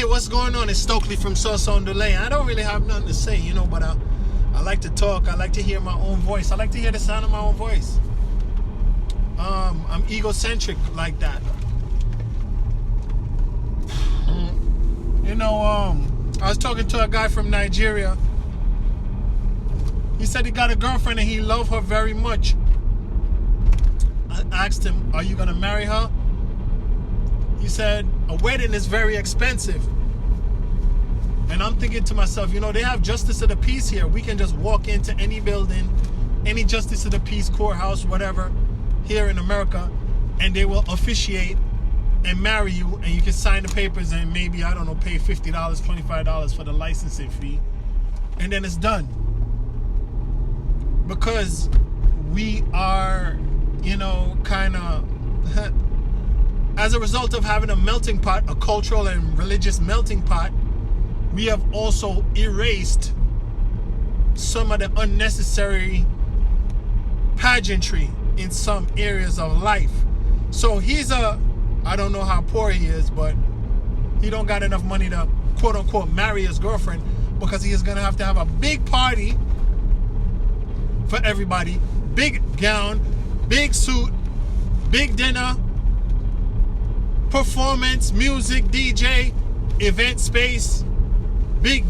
Hey, what's going on? It's Stokely from Sauce on Delay. I don't really have nothing to say, but I like to talk. I like to hear my own voice. I like to hear the sound of my own voice. I'm egocentric like that. I was talking to a guy from Nigeria. He said he got a girlfriend and he loved her very much. I asked him, are you going to marry her? He said, a wedding is very expensive. And I'm thinking to myself, they have justice of the peace here. We can just walk into any building, any justice of the peace, courthouse, whatever, here in America, and they will officiate and marry you, and you can sign the papers and maybe, I don't know, pay $50, $25 for the licensing fee, and then it's done. Because we are, kind of, as a result of having a melting pot, a cultural and religious melting pot, we have also erased some of the unnecessary pageantry in some areas of life. So I don't know how poor he is, but he don't got enough money to quote unquote marry his girlfriend, because he is going to have a big party for everybody. Big gown, big suit, big dinner, performance, music, DJ, event space, big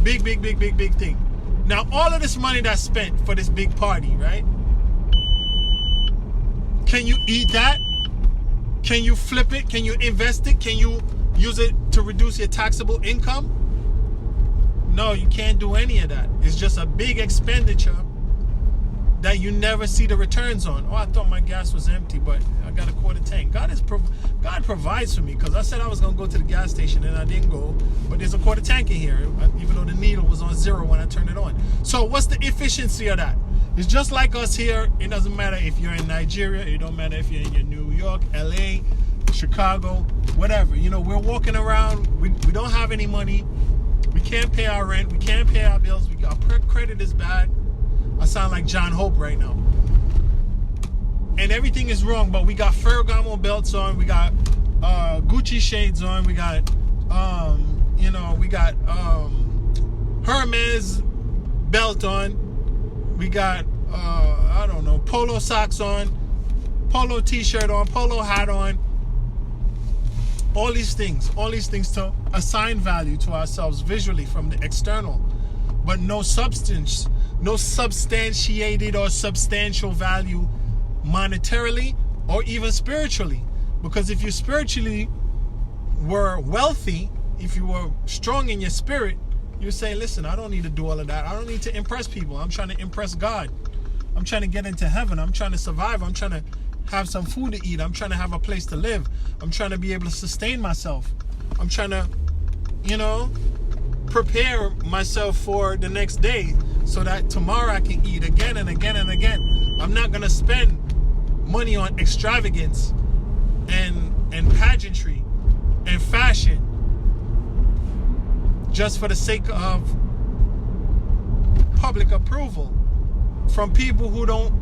thing. Now, all of this money that's spent for this big party, right? Can you eat that? Can you flip it? Can you invest it? Can you use it to reduce your taxable income? No, you can't do any of that. It's just a big expenditure that you never see the returns on. Oh, I thought my gas was empty, but I got a quarter tank. God provides for me, because I said I was going to go to the gas station and I didn't go, but there's a quarter tank in here, even though the needle was on 0 when I turned it on. So what's the efficiency of that? It's just like us here. It doesn't matter if you're in Nigeria. It don't matter if you're in New York, LA, Chicago, whatever. We're walking around. We don't have any money. We can't pay our rent. We can't pay our bills. Our credit is bad. I sound like John Hope right now. And everything is wrong, but we got Ferragamo belts on. We got Gucci shades on. We got, we got Hermes belt on. We got, polo socks on, polo t-shirt on, polo hat on. All these things to assign value to ourselves visually from the external, but no substance, no substantiated or substantial value monetarily or even spiritually. Because if you spiritually were wealthy, if you were strong in your spirit, you say, listen, I don't need to do all of that. I don't need to impress people. I'm trying to impress God. I'm trying to get into heaven. I'm trying to survive. I'm trying to have some food to eat. I'm trying to have a place to live. I'm trying to be able to sustain myself. I'm trying to, prepare myself for the next day so that tomorrow I can eat again and again and again. I'm not going to spend money on extravagance and pageantry and fashion just for the sake of public approval from people who don't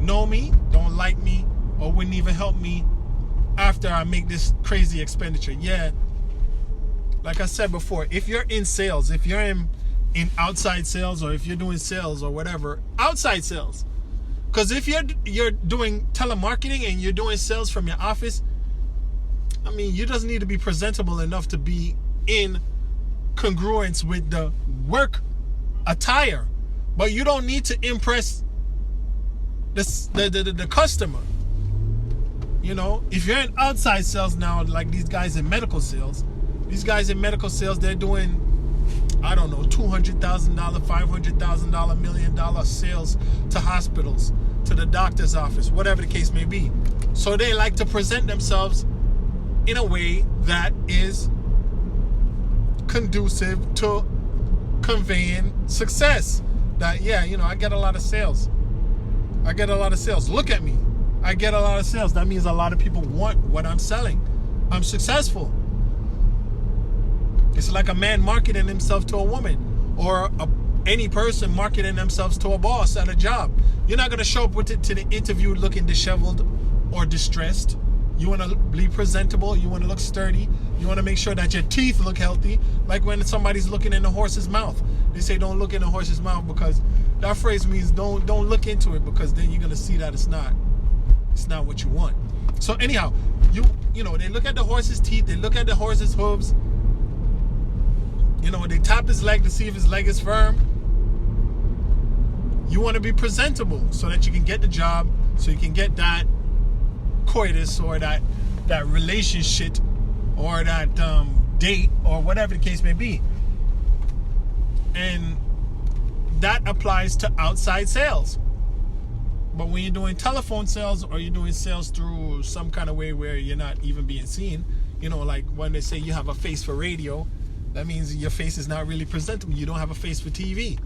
know me, don't like me, or wouldn't even help me after I make this crazy expenditure. Yeah, like I said before, if you're in sales, if you're in outside sales, or if you're doing sales or whatever, outside sales. Because if you're doing telemarketing and you're doing sales from your office, you just need to be presentable enough to be in congruence with the work attire, but you don't need to impress the customer. If you're in outside sales now, like these guys in medical sales, they're doing, I don't know, $200,000, $500,000, $1 million sales to hospitals, to the doctor's office, whatever the case may be. So they like to present themselves in a way that is conducive to conveying success. That, I get a lot of sales. Look at me. I get a lot of sales. That means a lot of people want what I'm selling. I'm successful. It's like a man marketing himself to a woman, or any person marketing themselves to a boss at a job. You're not going to show up to the interview looking disheveled or distressed. You want to be presentable. You want to look sturdy. You want to make sure that your teeth look healthy. Like when somebody's looking in the horse's mouth. They say don't look in the horse's mouth, because that phrase means don't look into it, because then you're going to see that it's not what you want. So anyhow, you know, they look at the horse's teeth, they look at the horse's hooves. You know, they tap his leg to see if his leg is firm. You want to be presentable so that you can get the job, so you can get that coitus or that relationship or that date or whatever the case may be. And that applies to outside sales. But when you're doing telephone sales, or you're doing sales through some kind of way where you're not even being seen, you know, like when they say you have a face for radio, that means your face is not really presentable. You don't have a face for TV.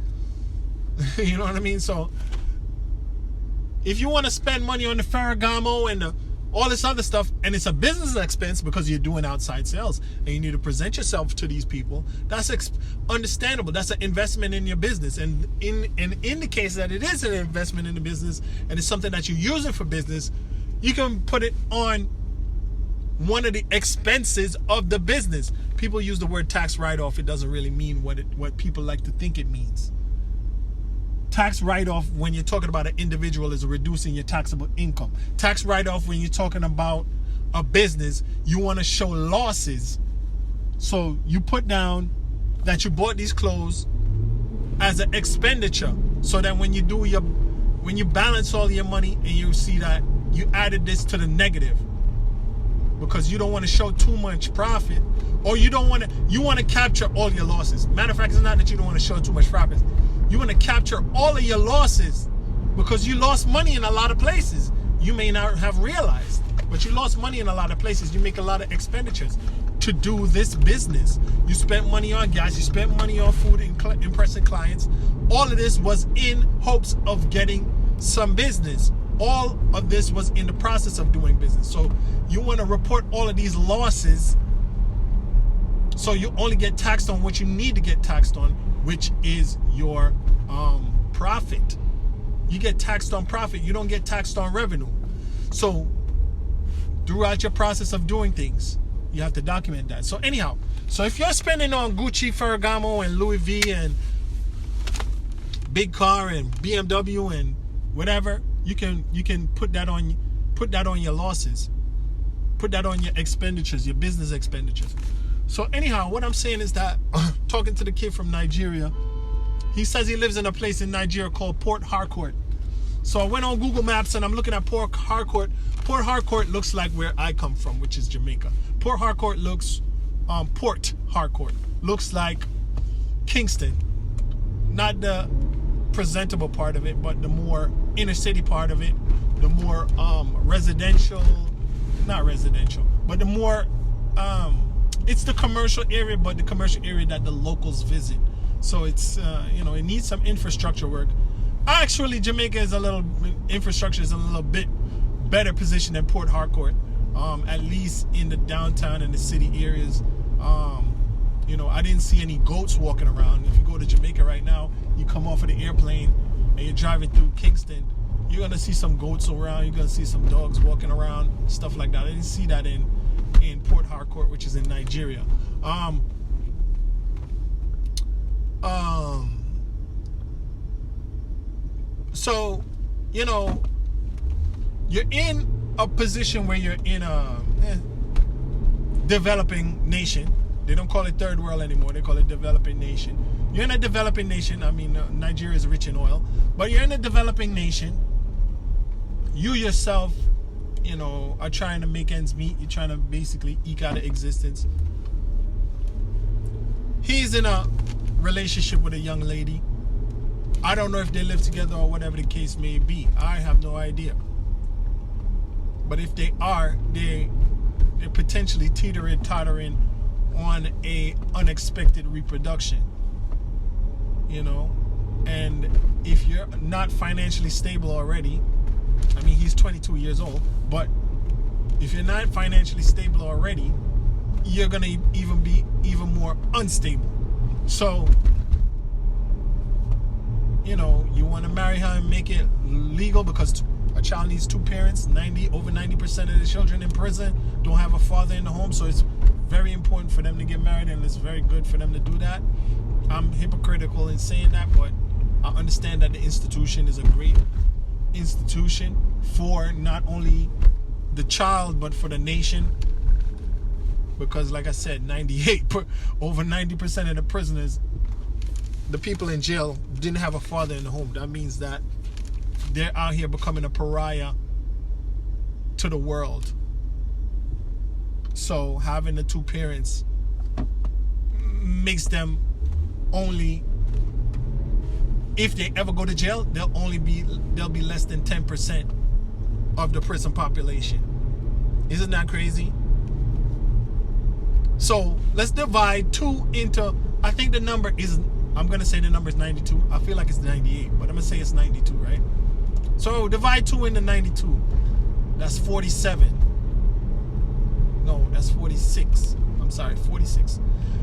You know what I mean? So if you want to spend money on the Ferragamo and all this other stuff, and it's a business expense because you're doing outside sales and you need to present yourself to these people, that's understandable. That's an investment in your business. And in the case that it is an investment in the business and it's something that you're using for business, you can put it on one of the expenses of the business. People use the word tax write-off. It doesn't really mean what people like to think it means. Tax write-off, when you're talking about an individual, is reducing your taxable income. Tax write-off, when you're talking about a business, you want to show losses. So you put down that you bought these clothes as an expenditure, so that when you balance all your money and you see that you added this to the negative, because you don't want to show too much profit, or you want to capture all your losses. Matter of fact, it's not that you don't want to show too much profit. You want to capture all of your losses, because you lost money in a lot of places. You may not have realized, but you lost money in a lot of places. You make a lot of expenditures to do this business. You spent money on gas, you spent money on food, impressing clients. All of this was in hopes of getting some business. All of this was in the process of doing business. So you want to report all of these losses, so you only get taxed on what you need to get taxed on, which is your profit. You get taxed on profit. You don't get taxed on revenue. So throughout your process of doing things, you have to document that. So anyhow, so if you're spending on Gucci, Ferragamo, and Louis V, and big car, and BMW, and whatever, you can put that on your losses. Put that on your expenditures, your business expenditures. So anyhow, what I'm saying is that, talking to the kid from Nigeria, he says he lives in a place in Nigeria called Port Harcourt. So I went on Google Maps and I'm looking at Port Harcourt. Port Harcourt looks like where I come from, which is Jamaica. Port Harcourt looks like Kingston. Not the presentable part of it, but the more inner city part of it, the more residential, not residential, but the more it's the commercial area, but the commercial area that the locals visit. So it's it needs some infrastructure work. Actually, Jamaica is infrastructure is a little bit better positioned than Port Harcourt, at least in the downtown and the city areas. I didn't see any goats walking around. If you go to Jamaica right now, you come off of the airplane and you're driving through Kingston, you're gonna see some goats around. You're gonna see some dogs walking around, stuff like that. I didn't see that in Port Harcourt, which is in Nigeria. So, you're in a position where you're in a developing nation. They don't call it third world anymore. They call it developing nation. You're in a developing nation. I mean, Nigeria is rich in oil, but you're in a developing nation. You yourself, are trying to make ends meet. You're trying to basically eke out an existence. He's in a relationship with a young lady. I don't know if they live together or whatever the case may be. I have no idea. But if they are, they're potentially tottering on a unexpected reproduction. And if you're not financially stable already, I mean, he's 22 years old, but if you're not financially stable already, you're going to even be even more unstable. So, you want to marry her and make it legal, because a child needs two parents. Over 90% of the children in prison don't have a father in the home, so it's very important for them to get married, and it's very good for them to do that. I'm hypocritical in saying that, but I understand that the institution is a great institution for not only the child but for the nation, because like I said, over 90% of the prisoners, the people in jail, didn't have a father in the home. That means that they're out here becoming a pariah to the world. So having the two parents makes them only, if they ever go to jail, they'll be less than 10% of the prison population. Isn't that crazy? So let's divide 2 into, I think the number is, I'm going to say the number is 92. I feel like it's 98, but I'm going to say it's 92, right? So divide 2 into 92. That's 47. No, that's 46. I'm sorry, 46.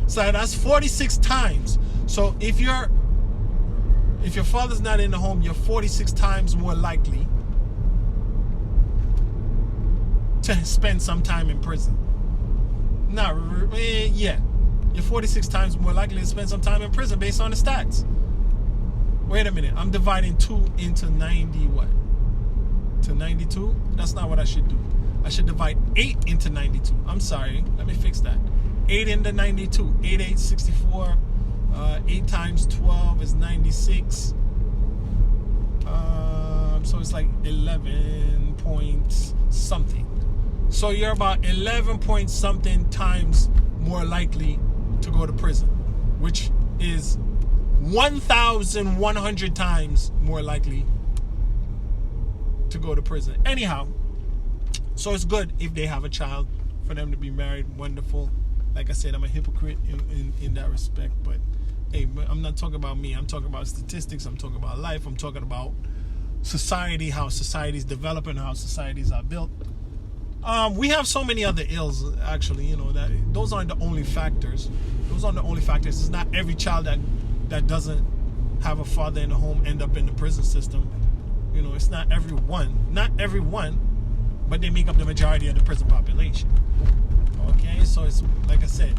So that's 46 times. So if your father's not in the home, you're 46 times more likely to spend some time in prison. Yeah. You're 46 times more likely to spend some time in prison based on the stats. Wait a minute. I'm dividing 2 into 90 what? To 92? That's not what I should do. I should divide 8 into 92. I'm sorry. Let me fix that. 8 into 92. 8, 8, 64. 8 times 12 is 96. So it's like 11 point something. So you're about 11 point something times more likely to go to prison, which is 1,100 times more likely to go to prison. Anyhow, so it's good if they have a child, for them to be married. Wonderful. Like I said, I'm a hypocrite in that respect, but hey, I'm not talking about me. I'm talking about statistics. I'm talking about life. I'm talking about society, how societies develop and how societies are built. We have so many other ills, actually, that those aren't the only factors. Those aren't the only factors. It's not every child that doesn't have a father in the home end up in the prison system. It's not everyone, but they make up the majority of the prison population. Okay, so it's like I said,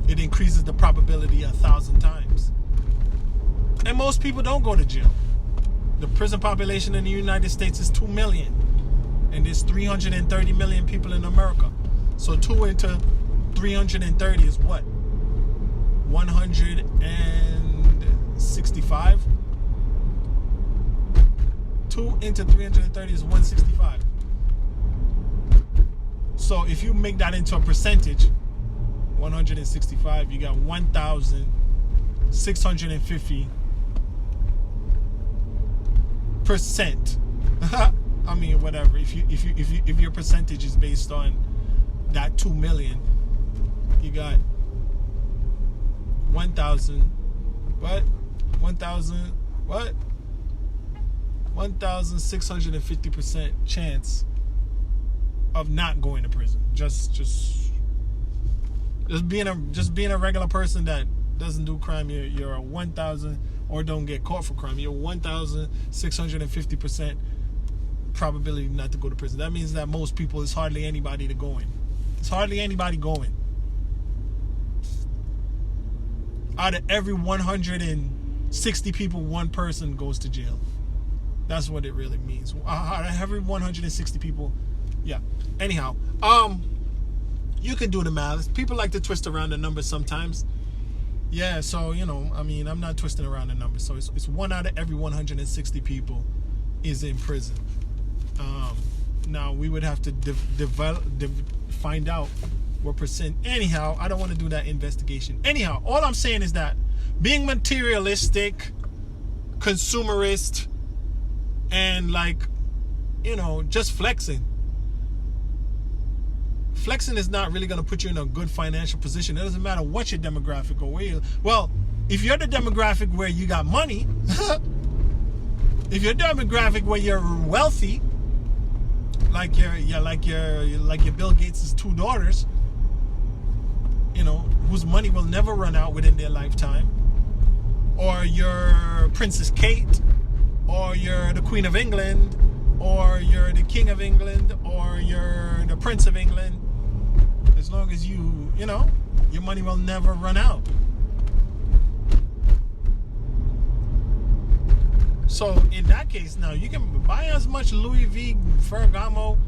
it increases the probability 1,000 times. And most people don't go to jail. The prison population in the United States is 2 million. And there's 330 million people in America. So 2 into 330 is what? 165? 2 into 330 is 165. So if you make that into a percentage, 165, you got 1,650%. I mean, whatever. If your percentage is based on that 2 million, you got 1,650% chance of not going to prison. Just being a regular person that doesn't do crime, you're a 1,000, or don't get caught for crime, you're 1,650% probability not to go to prison. That means that most people, it's hardly anybody to go in. It's hardly anybody going. Out of every 160 people, one person goes to jail. That's what it really means. Out of every 160 people, yeah. Anyhow, you can do the math. People like to twist around the numbers sometimes. Yeah, so, I'm not twisting around the numbers. So it's 1 out of every 160 people is in prison. Now we would have to find out what percent. Anyhow, I don't want to do that investigation. Anyhow, all I'm saying is that being materialistic, consumerist, and just flexing is not really going to put you in a good financial position. It doesn't matter what your demographic or where you. Well, if you're the demographic where you got money, if you're demographic where you're wealthy, like your Bill Gates' 2 daughters, whose money will never run out within their lifetime, or you're Princess Kate, or you're the Queen of England, or you're the King of England, or you're the Prince of England. as long as you know, your money will never run out. So in that case, now you can buy as much Louis V, Ferragamo,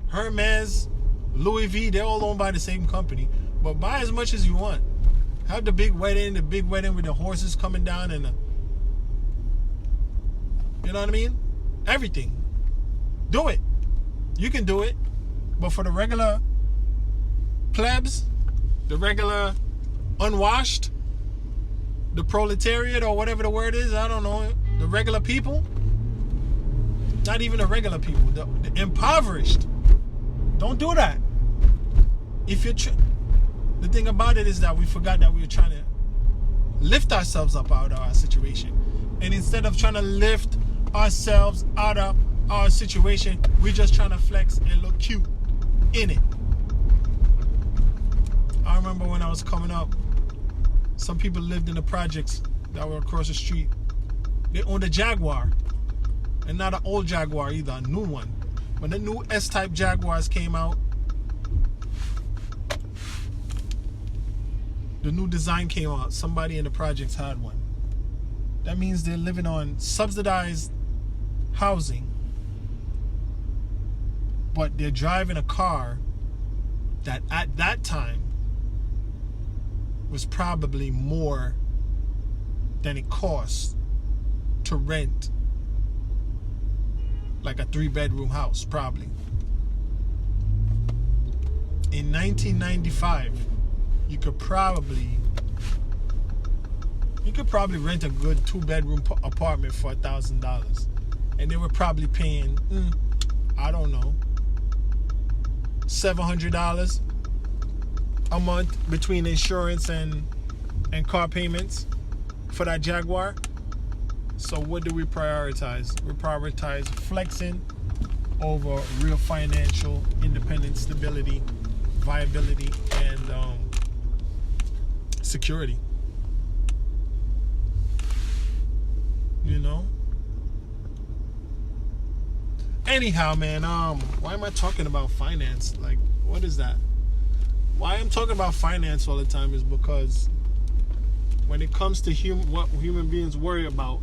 Hermes, Louis V. They're all owned by the same company, but buy as much as you want. Have the big wedding with the horses coming down and you know what I mean? Everything. Do it. You can do it, but for the regular plebs, the regular unwashed, the proletariat or whatever the word is, I don't know, the regular people, not even the regular people, the impoverished, don't do that. If you're the thing about it is that we forgot that we were trying to lift ourselves up out of our situation, and instead of trying to lift ourselves out of our situation, we're just trying to flex and look cute in it. I remember when I was coming up, some people lived in the projects that were across the street. They owned a Jaguar, and not an old Jaguar either, a new one. When the new S-type Jaguars came out, the new design came out, somebody in the projects had one. That means they're living on subsidized housing, but they're driving a car that at that time was probably more than it costs to rent like a 3-bedroom house, probably. In 1995, you could probably rent a good 2-bedroom apartment for $1,000, and they were probably paying I don't know, $700 a month between insurance and car payments for that Jaguar. So what do we prioritize? We prioritize flexing over real financial independence, stability, viability, and security. You know? Anyhow, man, why am I talking about finance? Like, what is that? Why I'm talking about finance all the time is because when it comes to what human beings worry about,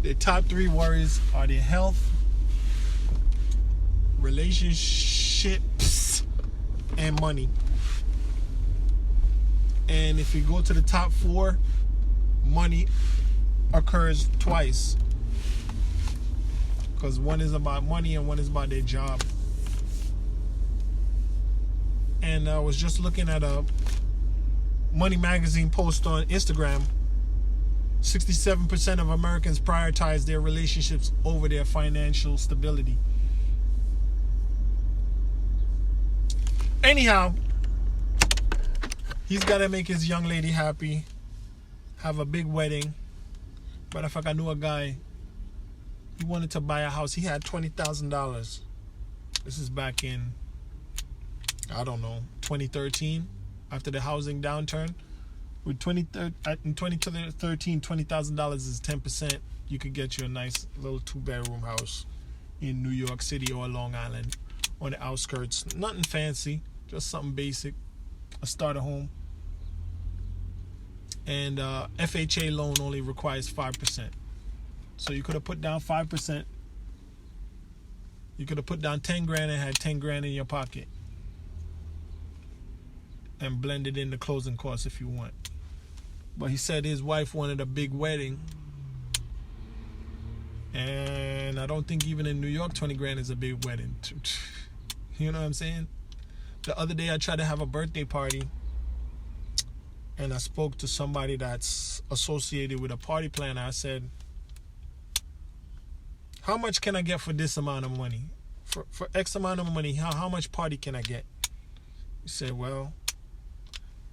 their top 3 worries are their health, relationships, and money. And if you go to the top 4, money occurs twice, because one is about money and one is about their job. And I was just looking at a Money Magazine post on Instagram. 67% of Americans prioritize their relationships over their financial stability. Anyhow, he's got to make his young lady happy, have a big wedding. Matter of fact, I knew a guy, he wanted to buy a house. He had $20,000. This is back in, I don't know, 2013, after the housing downturn. With in 2013, $20,000 is 10%. You could get you a nice little 2-bedroom house in New York City or Long Island on the outskirts. Nothing fancy, just something basic, a starter home. And FHA loan only requires 5%. So you could have put down 5%. You could have put down 10 grand and had 10 grand in your pocket, and blended in the closing costs if you want. But he said his wife wanted a big wedding, and I don't think even in New York 20 grand is a big wedding. You know what I'm saying? The other day I tried to have a birthday party, and I spoke to somebody that's associated with a party planner. I said, how much can I get for this amount of money? For X amount of money, how much party can I get? He said, well,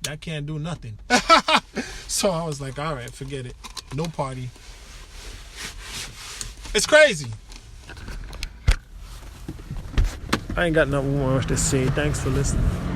that can't do nothing. So I was like, all right, forget it. No party. It's crazy. I ain't got nothing more to say. Thanks for listening.